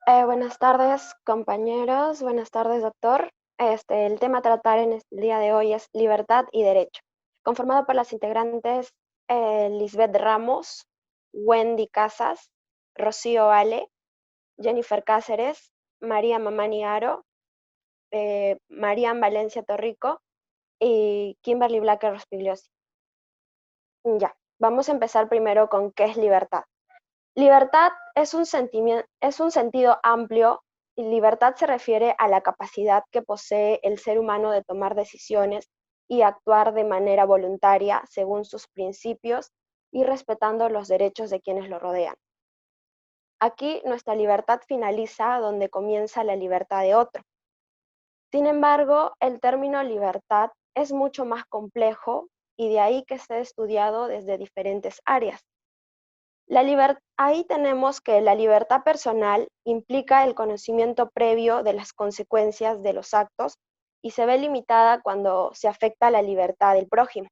Buenas tardes, compañeros. Buenas tardes, doctor. El tema a tratar en el día de hoy es libertad y derecho, conformado por las integrantes Lisbeth Ramos, Wendy Casas, Rocío Ale, Jennifer Cáceres, María Mamani Aro, Marian Valencia Torrico y Kimberly Blacker Rospigliosi. Ya, vamos a empezar primero con qué es libertad. Libertad es un sentido amplio y libertad se refiere a la capacidad que posee el ser humano de tomar decisiones y actuar de manera voluntaria según sus principios y respetando los derechos de quienes lo rodean. Aquí nuestra libertad finaliza donde comienza la libertad de otro. Sin embargo, el término libertad es mucho más complejo y de ahí que esté estudiado desde diferentes áreas. Ahí tenemos que la libertad personal implica el conocimiento previo de las consecuencias de los actos y se ve limitada cuando se afecta la libertad del prójimo,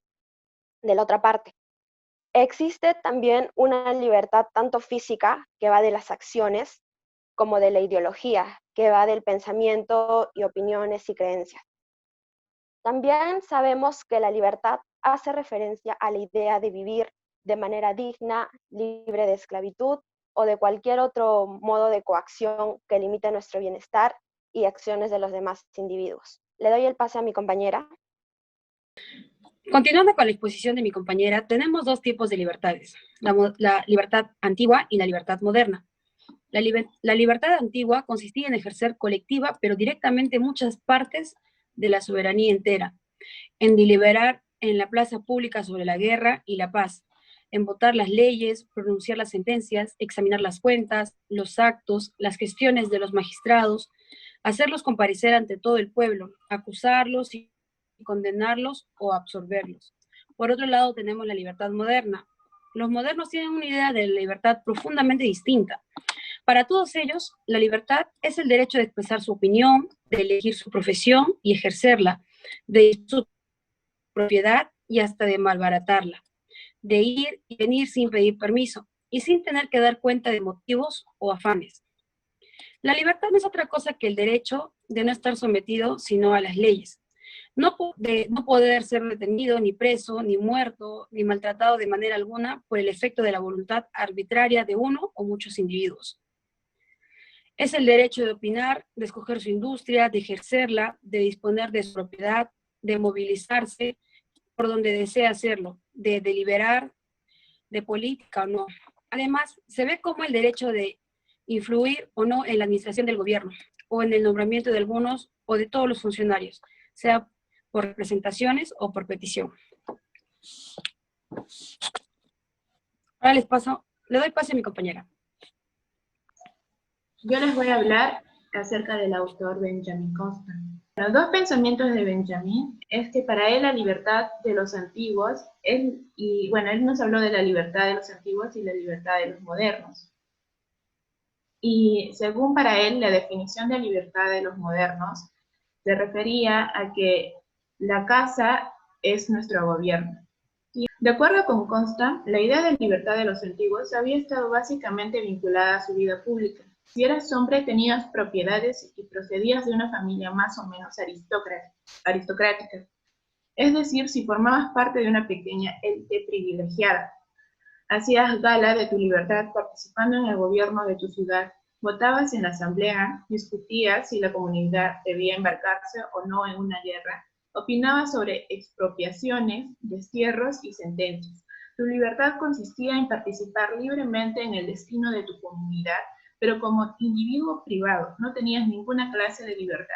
de la otra parte. Existe también una libertad tanto física, que va de las acciones, como de la ideología, que va del pensamiento y opiniones y creencias. También sabemos que la libertad hace referencia a la idea de vivir de manera digna, libre de esclavitud o de cualquier otro modo de coacción que limite nuestro bienestar y acciones de los demás individuos. Le doy el pase a mi compañera. Continuando con la exposición de mi compañera, tenemos dos tipos de libertades, la libertad antigua y la libertad moderna. La libertad antigua consistía en ejercer colectiva, pero directamente muchas partes de la soberanía entera, en deliberar en la plaza pública sobre la guerra y la paz, en votar las leyes, pronunciar las sentencias, examinar las cuentas, los actos, las gestiones de los magistrados, hacerlos comparecer ante todo el pueblo, acusarlos y condenarlos o absorberlos. Por otro lado, tenemos la libertad moderna. Los modernos tienen una idea de la libertad profundamente distinta. Para todos ellos, la libertad es el derecho de expresar su opinión, de elegir su profesión y ejercerla, de su propiedad y hasta de malbaratarla, de ir y venir sin pedir permiso y sin tener que dar cuenta de motivos o afanes. La libertad no es otra cosa que el derecho de no estar sometido sino a las leyes, de no poder ser detenido, ni preso, ni muerto, ni maltratado de manera alguna por el efecto de la voluntad arbitraria de uno o muchos individuos. Es el derecho de opinar, de escoger su industria, de ejercerla, de disponer de su propiedad, de movilizarse por donde desea hacerlo, de deliberar, de política o no. Además, se ve como el derecho de influir o no en la administración del gobierno, o en el nombramiento de algunos o de todos los funcionarios, sea por representaciones o por petición. Ahora le doy paso a mi compañera. Yo les voy a hablar acerca del autor Benjamin Constant. Los dos pensamientos de Benjamin es que para él la libertad de los antiguos, él nos habló de la libertad de los antiguos y la libertad de los modernos. Y según para él, la definición de libertad de los modernos se refería a que la casa es nuestro gobierno. De acuerdo con Constant, la idea de libertad de los antiguos había estado básicamente vinculada a su vida pública. Si eras hombre, tenías propiedades y procedías de una familia más o menos aristocrática. Es decir, si formabas parte de una pequeña élite privilegiada. Hacías gala de tu libertad participando en el gobierno de tu ciudad, votabas en la asamblea, discutías si la comunidad debía embarcarse o no en una guerra, opinabas sobre expropiaciones, destierros y sentencias. Tu libertad consistía en participar libremente en el destino de tu comunidad, pero como individuo privado no tenías ninguna clase de libertad.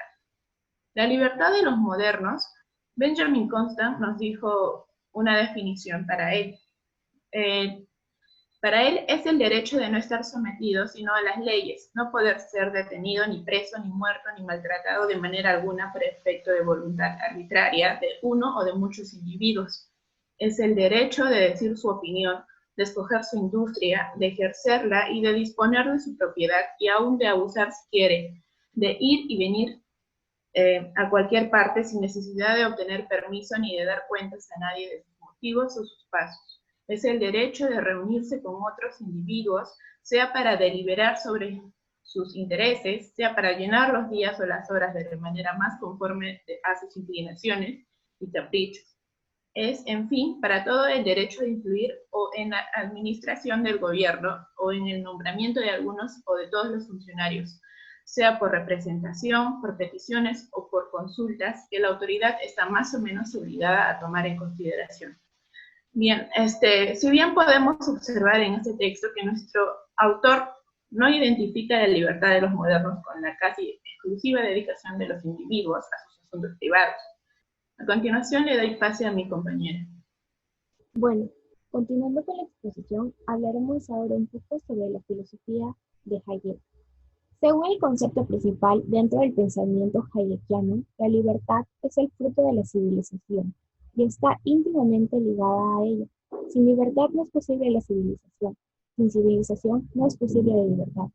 La libertad de los modernos, Benjamin Constant nos dijo una definición para él. Para él es el derecho de no estar sometido sino a las leyes, no poder ser detenido, ni preso, ni muerto, ni maltratado de manera alguna por efecto de voluntad arbitraria de uno o de muchos individuos. Es el derecho de decir su opinión, de escoger su industria, de ejercerla y de disponer de su propiedad y aún de abusar si quiere, de ir y venir a cualquier parte sin necesidad de obtener permiso ni de dar cuentas a nadie de sus motivos o sus pasos. Es el derecho de reunirse con otros individuos, sea para deliberar sobre sus intereses, sea para llenar los días o las horas de manera más conforme a sus inclinaciones y caprichos. Es, en fin, para todo el derecho de influir o en la administración del gobierno o en el nombramiento de algunos o de todos los funcionarios, sea por representación, por peticiones o por consultas, que la autoridad está más o menos obligada a tomar en consideración. Bien, si bien podemos observar en este texto que nuestro autor no identifica la libertad de los modernos con la casi exclusiva dedicación de los individuos a sus asuntos privados. A continuación le doy pase a mi compañera. Bueno, continuando con la exposición, hablaremos ahora un poco sobre la filosofía de Hayek. Según el concepto principal dentro del pensamiento hayekiano, la libertad es el fruto de la civilización y está íntimamente ligada a ella. Sin libertad no es posible la civilización. Sin civilización no es posible la libertad.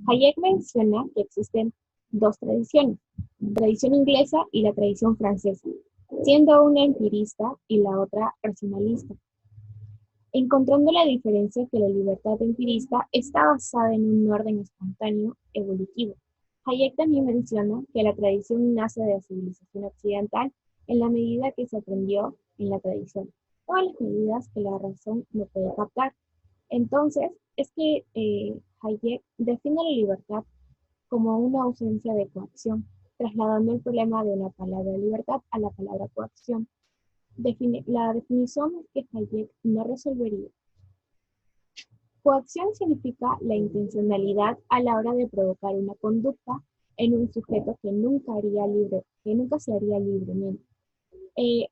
Hayek menciona que existen dos tradiciones, la tradición inglesa y la tradición francesa, siendo una empirista y la otra racionalista, encontrando la diferencia que la libertad empirista está basada en un orden espontáneo evolutivo. Hayek también menciona que la tradición nace de la civilización occidental en la medida que se aprendió en la tradición, todas las medidas que la razón no puede captar. Entonces, es que Hayek define la libertad como una ausencia de coacción, trasladando el problema de la palabra libertad a la palabra coacción. La definición es que Hayek no resolvería. Coacción significa la intencionalidad a la hora de provocar una conducta en un sujeto que nunca se haría libremente,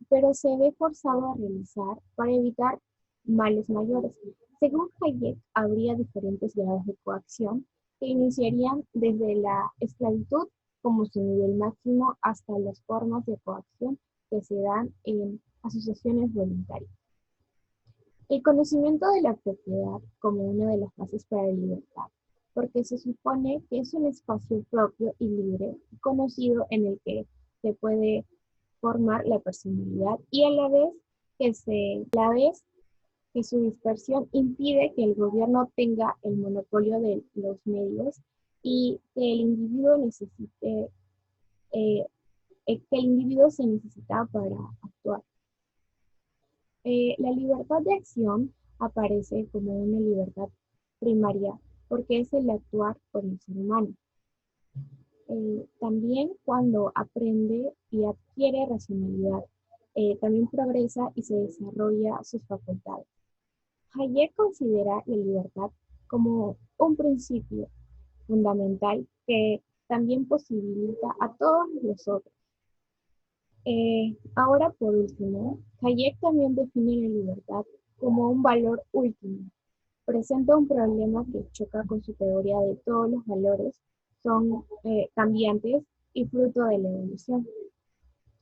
pero se ve forzado a realizar para evitar males mayores. Según Hayek, habría diferentes grados de coacción que iniciarían desde la esclavitud como su nivel máximo hasta las formas de coacción que se dan en asociaciones voluntarias. El conocimiento de la propiedad como una de las bases para la libertad, porque se supone que es un espacio propio y libre, conocido en el que se puede formar la personalidad y a la vez que su dispersión impide que el gobierno tenga el monopolio de los medios y que el individuo se necesita para actuar. La libertad de acción aparece como una libertad primaria porque es el actuar por el ser humano. También cuando aprende y adquiere racionalidad, también progresa y se desarrolla sus facultades. Hayek considera la libertad como un principio fundamental que también posibilita a todos los otros. Ahora, por último, Hayek también define la libertad como un valor último. Presenta un problema que choca con su teoría de todos los valores son cambiantes y fruto de la evolución.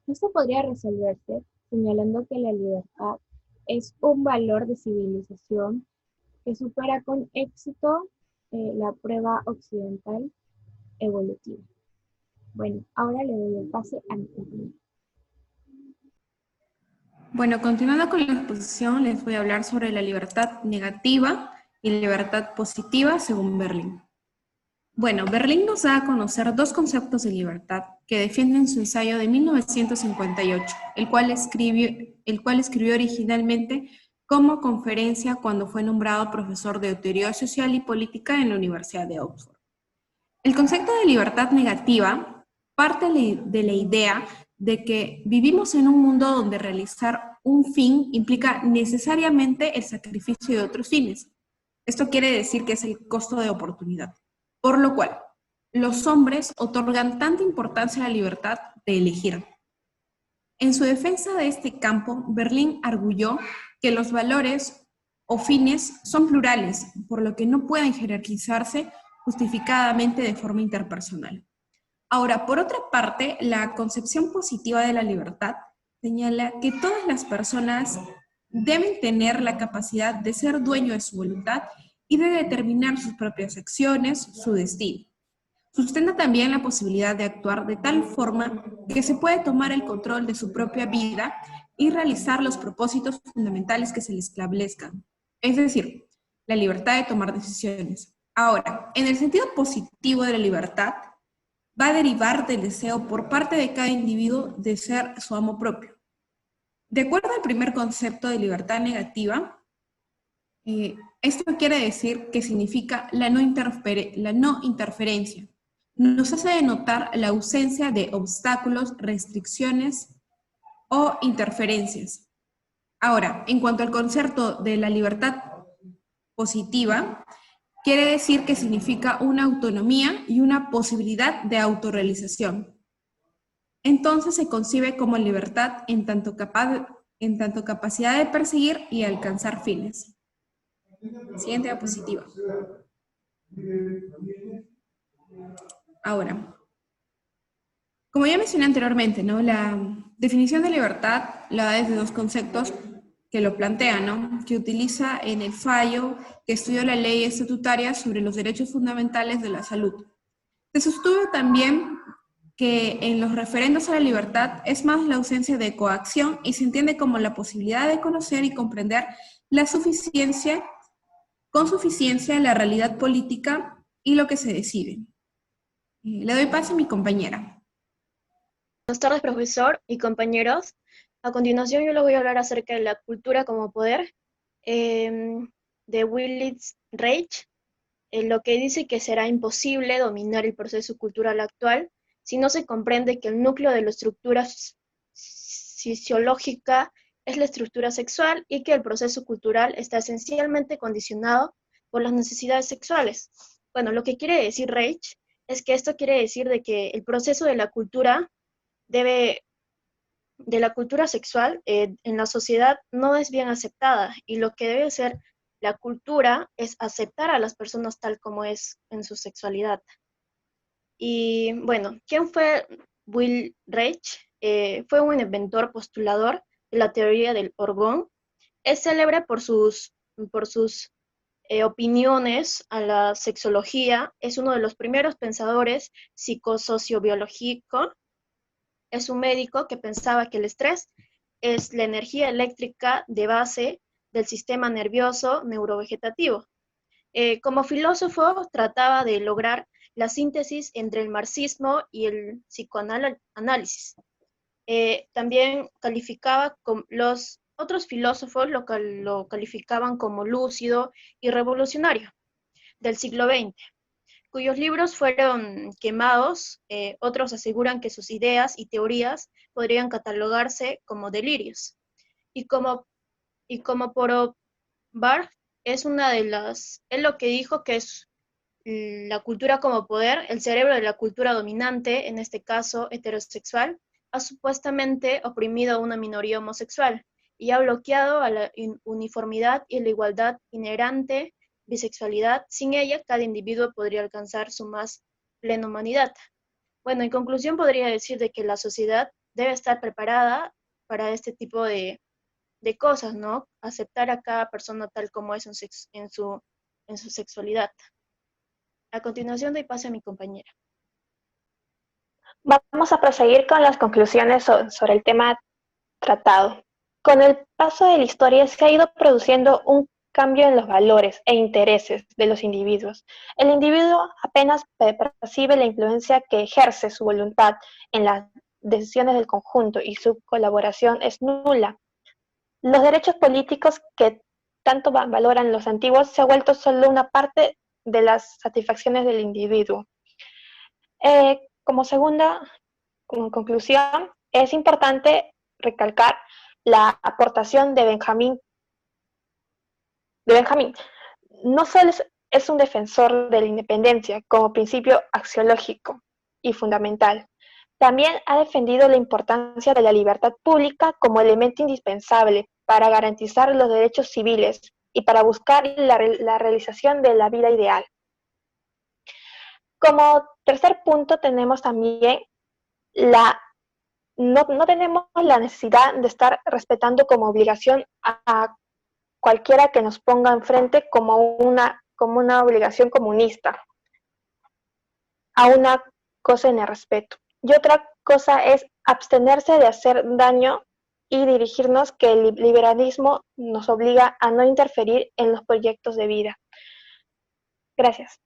Esto podría resolverse señalando que la libertad es un valor de civilización que supera con éxito la prueba occidental evolutiva. Bueno, ahora le doy el pase a mi compañero. Bueno, continuando con la exposición, les voy a hablar sobre la libertad negativa y la libertad positiva según Berlín. Bueno, Berlín nos da a conocer dos conceptos de libertad que defiende en su ensayo de 1958, el cual escribió originalmente como conferencia cuando fue nombrado profesor de teoría social y política en la Universidad de Oxford. El concepto de libertad negativa parte de la idea de que vivimos en un mundo donde realizar un fin implica necesariamente el sacrificio de otros fines. Esto quiere decir que es el costo de oportunidad. Por lo cual, los hombres otorgan tanta importancia a la libertad de elegir. En su defensa de este campo, Berlín arguyó que los valores o fines son plurales, por lo que no pueden jerarquizarse justificadamente de forma interpersonal. Ahora, por otra parte, la concepción positiva de la libertad señala que todas las personas deben tener la capacidad de ser dueño de su voluntad y de determinar sus propias acciones, su destino. Sustenta también la posibilidad de actuar de tal forma que se puede tomar el control de su propia vida y realizar los propósitos fundamentales que se le establezcan. Es decir, la libertad de tomar decisiones. Ahora, en el sentido positivo de la libertad, va a derivar del deseo por parte de cada individuo de ser su amo propio. De acuerdo al primer concepto de libertad negativa, esto quiere decir que significa la no interferencia. Nos hace denotar la ausencia de obstáculos, restricciones o interferencias. Ahora, en cuanto al concepto de la libertad positiva, quiere decir que significa una autonomía y una posibilidad de autorrealización. Entonces se concibe como libertad en tanto capacidad de perseguir y alcanzar fines. Siguiente diapositiva. Ahora, como ya mencioné anteriormente, ¿no? La definición de libertad la da desde dos conceptos que lo plantean, ¿no? Que utiliza en el fallo que estudió la ley estatutaria sobre los derechos fundamentales de la salud. Se sostuvo también que en los referendos a la libertad es más la ausencia de coacción y se entiende como la posibilidad de conocer y comprender con suficiencia la realidad política y lo que se decide. Le doy paso a mi compañera. Buenas tardes, profesor y compañeros. A continuación yo les voy a hablar acerca de la cultura como poder de Wilfried Reich, lo que dice que será imposible dominar el proceso cultural actual si no se comprende que el núcleo de la estructura fisiológica es la estructura sexual y que el proceso cultural está esencialmente condicionado por las necesidades sexuales. Bueno, lo que quiere decir Reich es que esto quiere decir de que el proceso de la cultura sexual en la sociedad no es bien aceptada y lo que debe ser la cultura es aceptar a las personas tal como es en su sexualidad. Y bueno, ¿quién fue Will Reich? Fue un inventor postulador de la teoría del orgón. Es célebre por sus opiniones a la sexología. Es uno de los primeros pensadores psicosociobiológicos. Es un médico que pensaba que el estrés es la energía eléctrica de base del sistema nervioso neurovegetativo. Como filósofo trataba de lograr la síntesis entre el marxismo y el psicoanálisis. También calificaba los otros filósofos lo calificaban como lúcido y revolucionario del siglo XX, cuyos libros fueron quemados. Otros aseguran que sus ideas y teorías podrían catalogarse como delirios. Y como por Barth es él lo que dijo que es la cultura como poder, el cerebro de la cultura dominante, en este caso heterosexual, ha supuestamente oprimido a una minoría homosexual y ha bloqueado a la uniformidad y la igualdad inherente bisexualidad. Sin ella, cada individuo podría alcanzar su más plena humanidad. Bueno, en conclusión podría decir de que la sociedad debe estar preparada para este tipo de cosas, ¿no? Aceptar a cada persona tal como es en su sexualidad. A continuación doy paso a mi compañera. Vamos a proseguir con las conclusiones sobre el tema tratado. Con el paso de la historia se ha ido produciendo un cambio en los valores e intereses de los individuos. El individuo apenas percibe la influencia que ejerce su voluntad en las decisiones del conjunto y su colaboración es nula. Los derechos políticos que tanto valoran los antiguos se ha vuelto solo una parte de las satisfacciones del individuo. Como segunda conclusión, es importante recalcar la aportación de Benjamín. No solo es un defensor de la independencia como principio axiológico y fundamental, también ha defendido la importancia de la libertad pública como elemento indispensable para garantizar los derechos civiles y para buscar la realización de la vida ideal. Como tercer punto tenemos también no tenemos la necesidad de estar respetando como obligación a cualquiera que nos ponga enfrente como una obligación comunista, a una cosa en el respeto. Y otra cosa es abstenerse de hacer daño y dirigirnos que el liberalismo nos obliga a no interferir en los proyectos de vida. Gracias.